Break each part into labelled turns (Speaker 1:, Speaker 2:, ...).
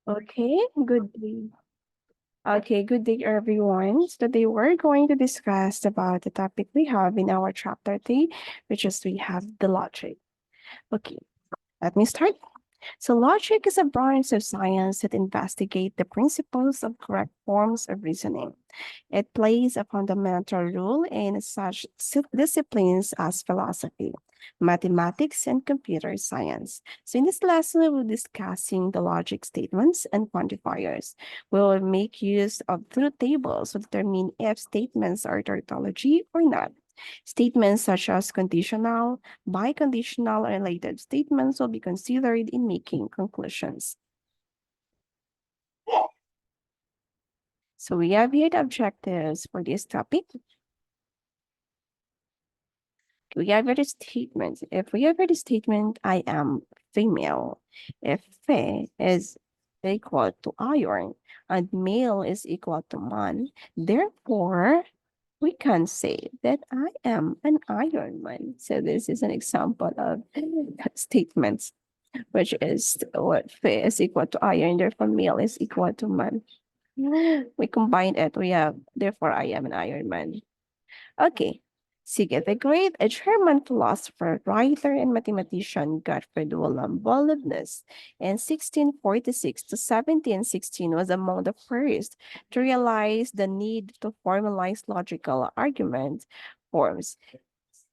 Speaker 1: Okay, good day. Okay, good day, everyone. So today we're going to discuss about the topic we have in our chapter 3, which is we have the logic. Okay, let me start. So logic is a branch of science that investigate the principles of correct forms of reasoning. It plays a fundamental role in such disciplines as philosophy, mathematics, and computer science. So in this lesson, we will be discussing the logic statements and quantifiers. We will make use of truth tables to determine if statements are tautology or not. Statements such as conditional, biconditional, or related statements will be considered in making conclusions. So we have here the objectives for this topic. We have here the statement. If we have here the statement, I am female. If fe is equal to iron and male is equal to man, therefore we can say that I am an Iron Man. So this is an example of statements, which is what fe is equal to iron, therefore male is equal to man. We combine it, we have, therefore I am an Iron Man. Okay. Sige the Great, a German philosopher, writer, and mathematician Gottfried Wilhelm Leibniz in 1646 to 1716 was among the first to realize the need to formalize logical argument forms.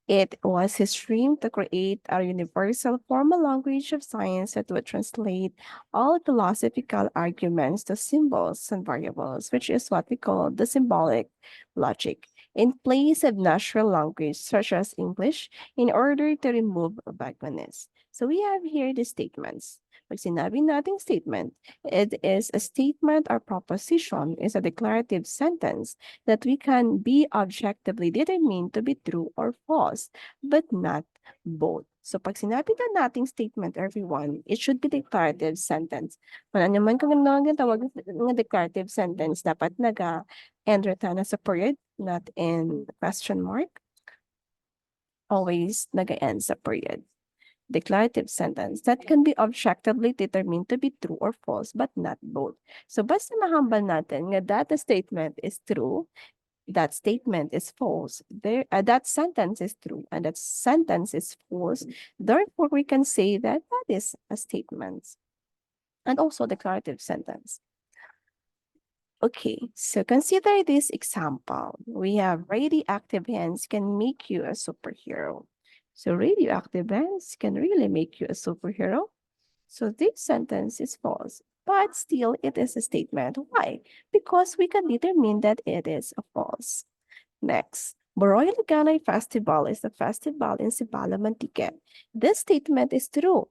Speaker 1: It was his dream to create a universal formal language of science that would translate all philosophical arguments to symbols and variables, which is what we call the symbolic logic, in place of natural language such as English, in order to remove vagueness. So we have here the statements. Pag sinabi nating statement, it is a statement or proposition, is a declarative sentence that we can be objectively determined to be true or false, but not both. So pag sinabi na nating statement, everyone, it should be declarative sentence. Kung ano naman kung ano ang tawag ng declarative sentence, dapat nag-end na sa period, not in question mark. Always nag-end sa period. Declarative sentence that can be objectively determined to be true or false, but not both. So basta mahambal natin nga that statement is true, that statement is false, that sentence is true, and that sentence is false, therefore we can say that that is a statement. And also declarative sentence. Okay, so consider this example. We have radioactive hands can make you a superhero. So radioactive hands can really make you a superhero. So this sentence is false, but still it is a statement. Why? Because we can determine that it is a false. Next, Baroy Liganay Festival is a festival in Sibalam, Antique. This statement is true.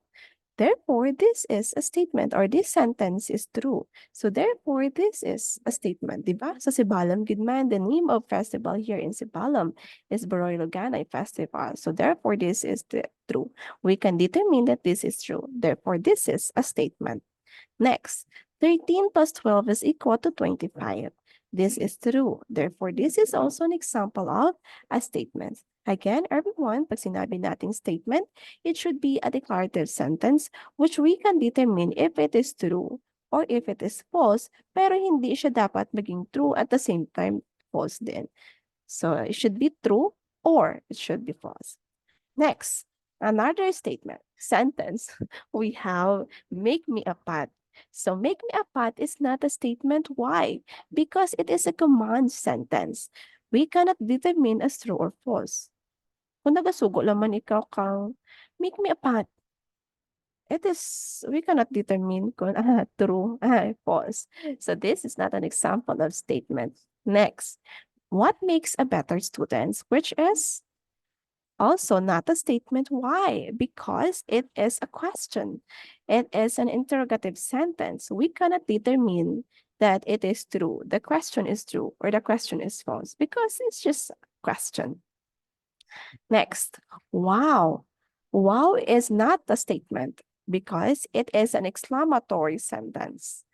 Speaker 1: Therefore, this is a statement or this sentence is true. So therefore, this is a statement. Diba? Sa Sibalam, Gidman, the name of festival here in Sibalam is Baroy Liganay Festival. So therefore, this is true. We can determine that this is true. Therefore, this is a statement. Next, 13 plus 12 is equal to 25. This is true. Therefore, this is also an example of a statement. Again, everyone, pag sinabi nating statement, it should be a declarative sentence which we can determine if it is true or if it is false, pero hindi siya dapat maging true at the same time false din. So, it should be true or it should be false. Next, another statement, sentence, we have make me a pot. So make me a pot is not a statement. Why? Because it is a command sentence. We cannot determine as true or false. Kung nagasugo laman ikaw kang make me a pot, it is, we cannot determine kung true, false. So this is not an example of statement. Next, what makes a better student, which is also not a statement. Why? Because it is a question. It is an interrogative sentence. We cannot determine that it is true, the question is true, or the question is false, because it's just a question. Next, wow. Wow is not a statement because it is an exclamatory sentence.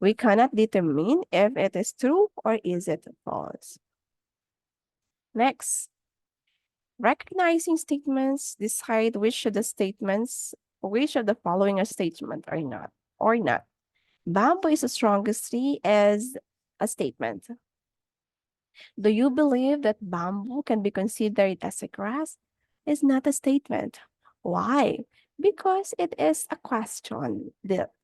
Speaker 1: We cannot determine if it is true or is it false. Next, recognizing statements, decide which of the following are statement or not. Bamboo is the strongest tree as a statement. Do you believe that bamboo can be considered as a grass? Is not a statement. Why? Because it is a question.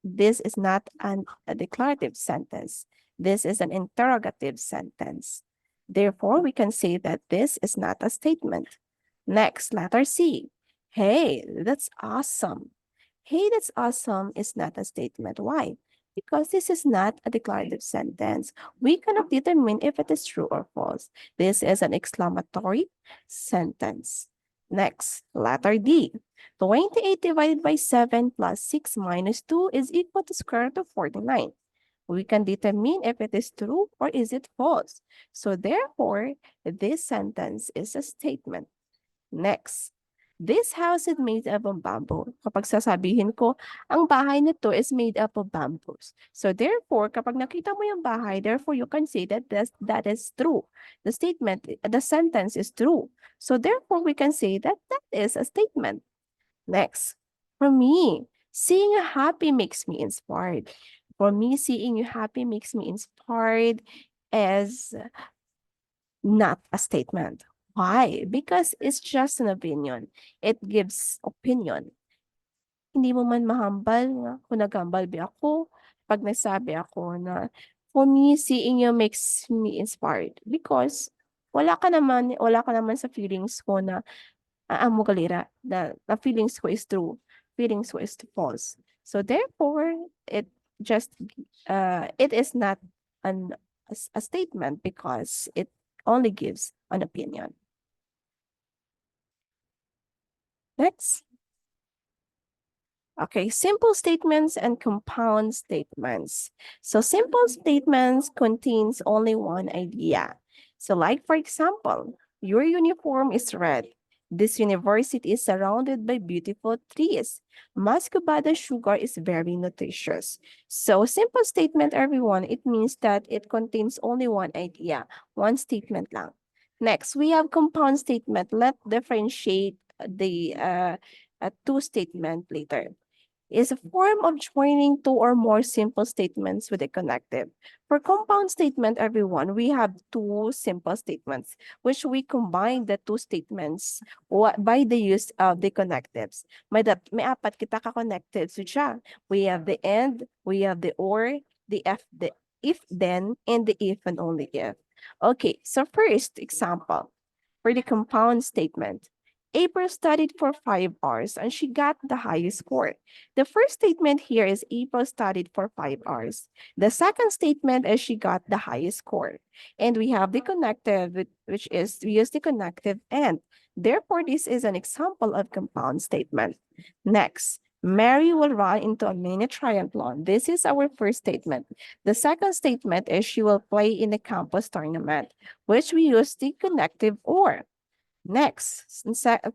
Speaker 1: This is not a declarative sentence. This is an interrogative sentence. Therefore, we can say that this is not a statement. Next, letter C. Hey, that's awesome. Hey, that's awesome is not a statement. Why? Because this is not a declarative sentence. We cannot determine if it is true or false. This is an exclamatory sentence. Next, letter D. 28 divided by 7 plus 6 minus 2 is equal to square root of 49. We can determine if it is true or is it false. So therefore, this sentence is a statement. Next, this house is made up of bamboo. Kapag sasabihin ko, ang bahay nito is made up of bamboos. So therefore, kapag nakita mo yung bahay, therefore you can say that that is true. The statement, the sentence is true. So therefore, we can say that that is a statement. Next, for me, seeing you happy makes me inspired. For me, seeing you happy makes me inspired as not a statement. Why? Because it's just an opinion. It gives opinion. Hindi mo man mahambal nga kung naghambal ba ako pag nasabi ako na for me, seeing you makes me inspired. Because wala ka naman sa feelings ko na mo galira, the feelings ko is true, feelings ko is false. So therefore, just it is not an a statement because it only gives an opinion. Next. Okay, simple statements and compound statements. So simple statements contains only one idea. So like for example, your uniform is red. This university is surrounded by beautiful trees. Muscovado sugar is very nutritious. So simple statement, everyone, it means that it contains only one idea, one statement lang. Next, we have compound statement. Let's differentiate the two statement later is a form of joining two or more simple statements with a connective. For compound statement, everyone, we have two simple statements, which we combine the two statements by the use of the connectives. May apat kita ka-connectives siya. We have the and, we have the or, the if then, and the if and only if. Okay, so first example, for the compound statement. April studied for 5 hours and she got the highest score. The first statement here is April studied for 5 hours. The second statement is she got the highest score. And we have the connective, which is we use the connective and. Therefore, this is an example of compound statement. Next, Mary will run into a mini triathlon. This is our first statement. The second statement is she will play in the campus tournament, which we use the connective or. Next,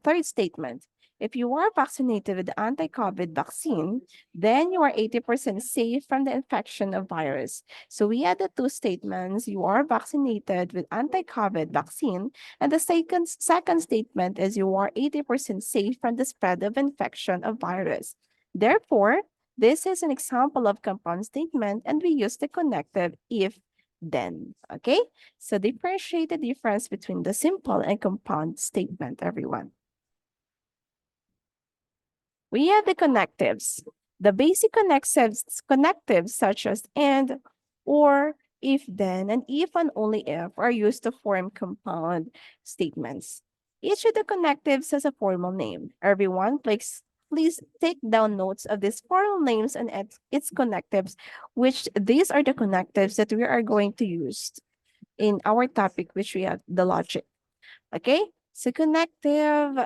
Speaker 1: third statement. If you are vaccinated with the anti-COVID vaccine, then you are 80% safe from the infection of virus. So we had the two statements. You are vaccinated with anti-COVID vaccine. And the second statement is you are 80% safe from the spread of infection of virus. Therefore, this is an example of compound statement and we use the connective if then, okay? So differentiate the difference between the simple and compound statement, everyone. We have the connectives. The basic connectives such as and, or, if then, and if and only if are used to form compound statements. Each of the connectives has a formal name. Everyone, please take down notes of these formal names and its connectives, which these are the connectives that we are going to use in our topic, which we have the logic. Okay, so connective,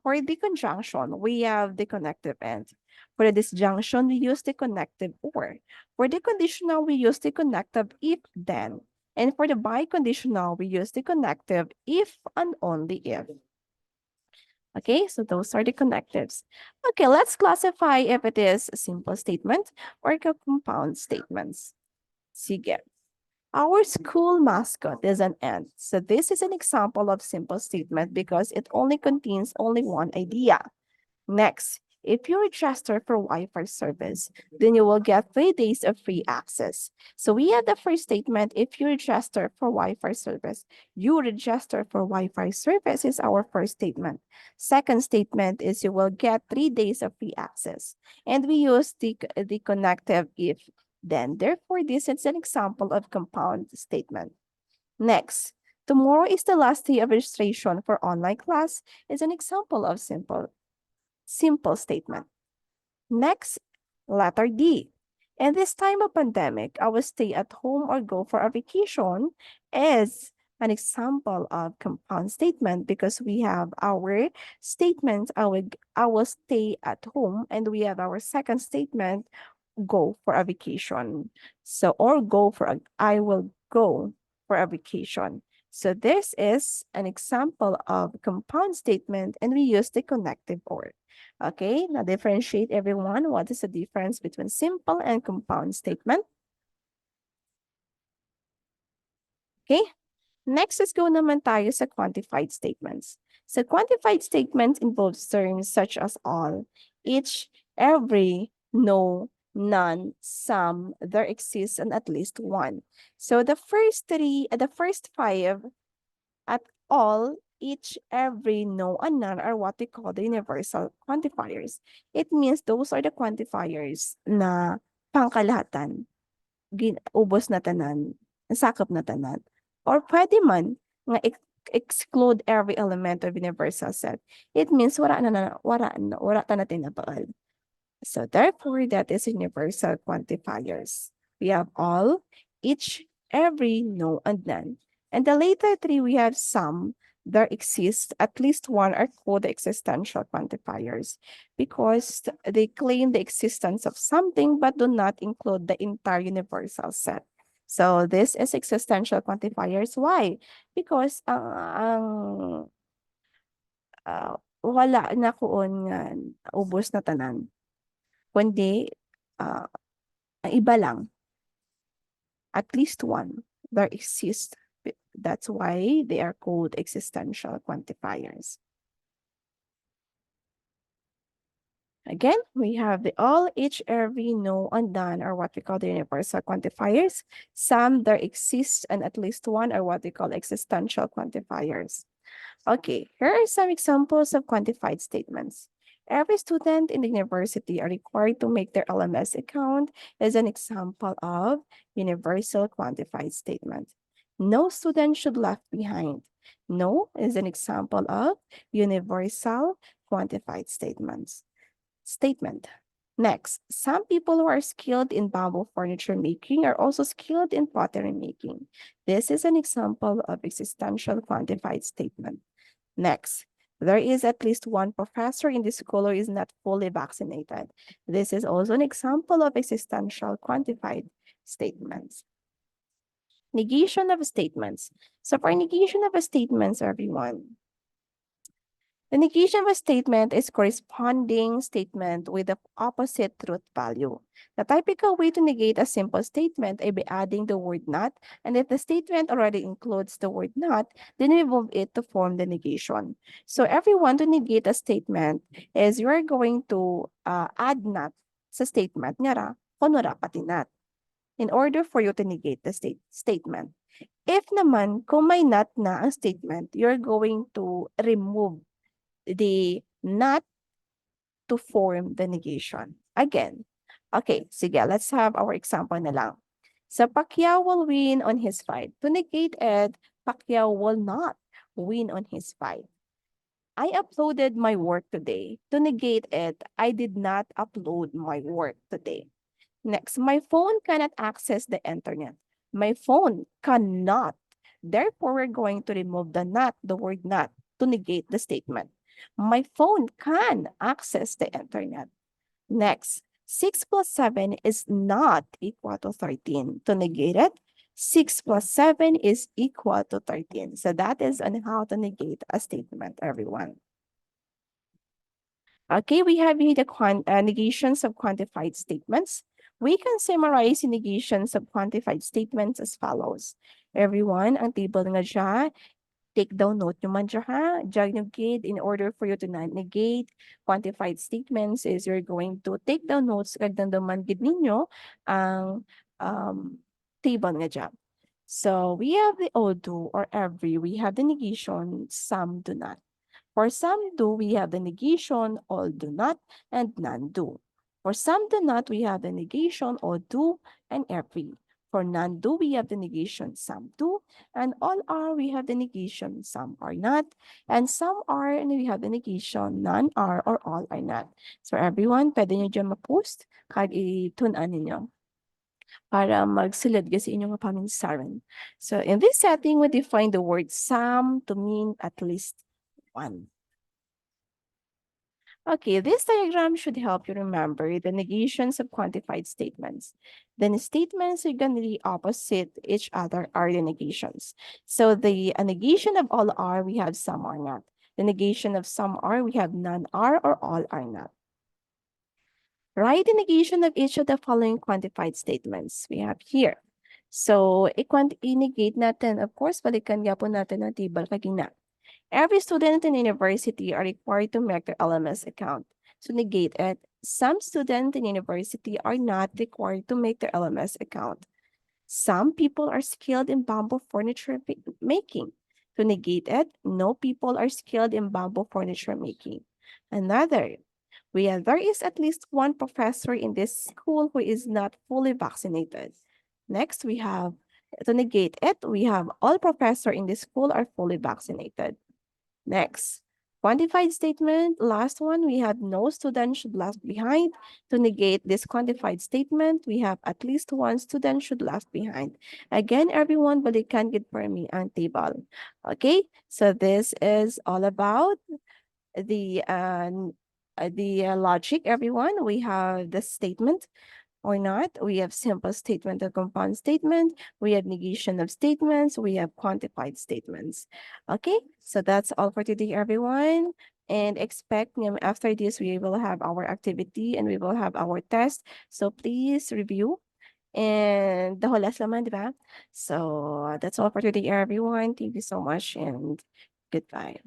Speaker 1: for the conjunction, we have the connective and. For the disjunction, we use the connective or. For the conditional, we use the connective if then. And for the biconditional, we use the connective if and only if. Okay, so those are the connectives. Okay, let's classify if it is a simple statement or a compound statements. Sige. Our school mascot is an ant. So this is an example of simple statement because it only contains only one idea. Next, If you register for Wi-Fi service, then you will get 3 days of free access. So we have the first statement, if you register for Wi-Fi service, you register for Wi-Fi service is our first statement. Second statement is you will get 3 days of free access. And we use the connective if then. Therefore, this is an example of compound statement. Next, tomorrow is the last day of registration for online class is an example of simple statement. Next, letter D. In this time of pandemic, I will stay at home or go for a vacation is an example of compound statement because we have our statement, I will stay at home, and we have our second statement, go for a vacation. So, or I will go for a vacation. So this is an example of compound statement, and we use the connective or. Okay, now differentiate everyone. What is the difference between simple and compound statement? Okay, next is go naman tayo sa quantified statements. So quantified statements involves terms such as all, each, every, no, none, some, there exists, and at least one. So the first five, at all, each, every, no, and none are what we call the universal quantifiers. It means those are the quantifiers na pangkalahatan, ubos na tanan, sakop na tanan. Or pwede man nga exclude every element of universal set. It means wala ta na tinapaal. So therefore, that is universal quantifiers. We have all, each, every, no, and none. And the later three, we have some, there exists, at least one are called existential quantifiers because they claim the existence of something but do not include the entire universal set. So this is existential quantifiers. Why? Because wala na kuon nga ubos na tanan. Kundi ang iba lang, at least one, there exists. That's why they are called existential quantifiers. Again, we have the all, each, every, no, and none are what we call the universal quantifiers. Some, there exists, and at least one are what we call existential quantifiers. Okay, here are some examples of quantified statements. Every student in the university are required to make their LMS account as an example of universal quantified statement. No student should left behind. No is an example of universal quantified statement. Next, some people who are skilled in bamboo furniture making are also skilled in pottery making. This is an example of existential quantified statement. Next, there is at least one professor in the school who is not fully vaccinated. This is also an example of existential quantified statements. Negation of statements. So for negation of statements, everyone, the negation of a statement is corresponding statement with the opposite truth value. The typical way to negate a simple statement is by adding the word not, and if the statement already includes the word not, then remove it to form the negation. So everyone, to negate a statement is you are going to add not sa statement nga ra, kung wala pati not, in order for you to negate the statement. If naman, kung may not na ang statement, you're going to remove the not to form the negation. Again, okay, sige, let's have our example na lang. So Pacquiao will win on his fight. To negate it, Pacquiao will not win on his fight. I uploaded my work today. To negate it, I did not upload my work today. Next, my phone cannot access the internet. My phone cannot. Therefore, we're going to remove the not, the word not, to negate the statement. My phone can access the internet. Next, 6 plus 7 is not equal to 13. To negate it, 6 plus 7 is equal to 13. So that is on how to negate a statement, everyone. Okay, we have here the negations of quantified statements. We can summarize the negations of quantified statements as follows. Everyone, ang table nga siya, take down note nyo man dyan, ha? Diyan yung kid, in order for you to not negate quantified statements is you're going to take down notes kag dandaman gid ninyo ang table nga dyan. So we have the all do or every, we have the negation, some do not. For some do, we have the negation, all do not, and none do. For some do not, we have the negation, all do, and every. For none do, we have the negation, some do, and all are, we have the negation, some are not, and some are, and we have the negation, none are, or all are not. So everyone, pwede nyo dyan ma-post, kag i-tune-an ninyo para magsulod ka sa inyong paminsaran. So in this setting, we define the word some to mean at least one. Okay, this diagram should help you remember the negations of quantified statements. Then statements are going to be opposite each other are the negations. So the negation of all are, we have some are not. The negation of some are, we have none are or all are not. Write the negation of each of the following quantified statements we have here. So, i-negate natin, of course, balikan nga po natin ang table kagina. Every student in university are required to make their LMS account. To negate it, some students in university are not required to make their LMS account. Some people are skilled in bamboo furniture making. To negate it, no people are skilled in bamboo furniture making. Another, there is at least one professor in this school who is not fully vaccinated. Next, we have, to negate it, we have all professors in this school are fully vaccinated. Next, quantified statement. Last one, we have no student should left behind. To negate this quantified statement, we have at least one student should left behind. Again, everyone, balikan gid per me ang table. Okay, so this is all about the logic, everyone. We have the statement or not. We have simple statement or compound statement. We have negation of statements. We have quantified statements. Okay, so that's all for today, everyone. And expect after this, we will have our activity and we will have our test. So please review. And the whole lesson, diba? So that's all for today, everyone. Thank you so much and goodbye.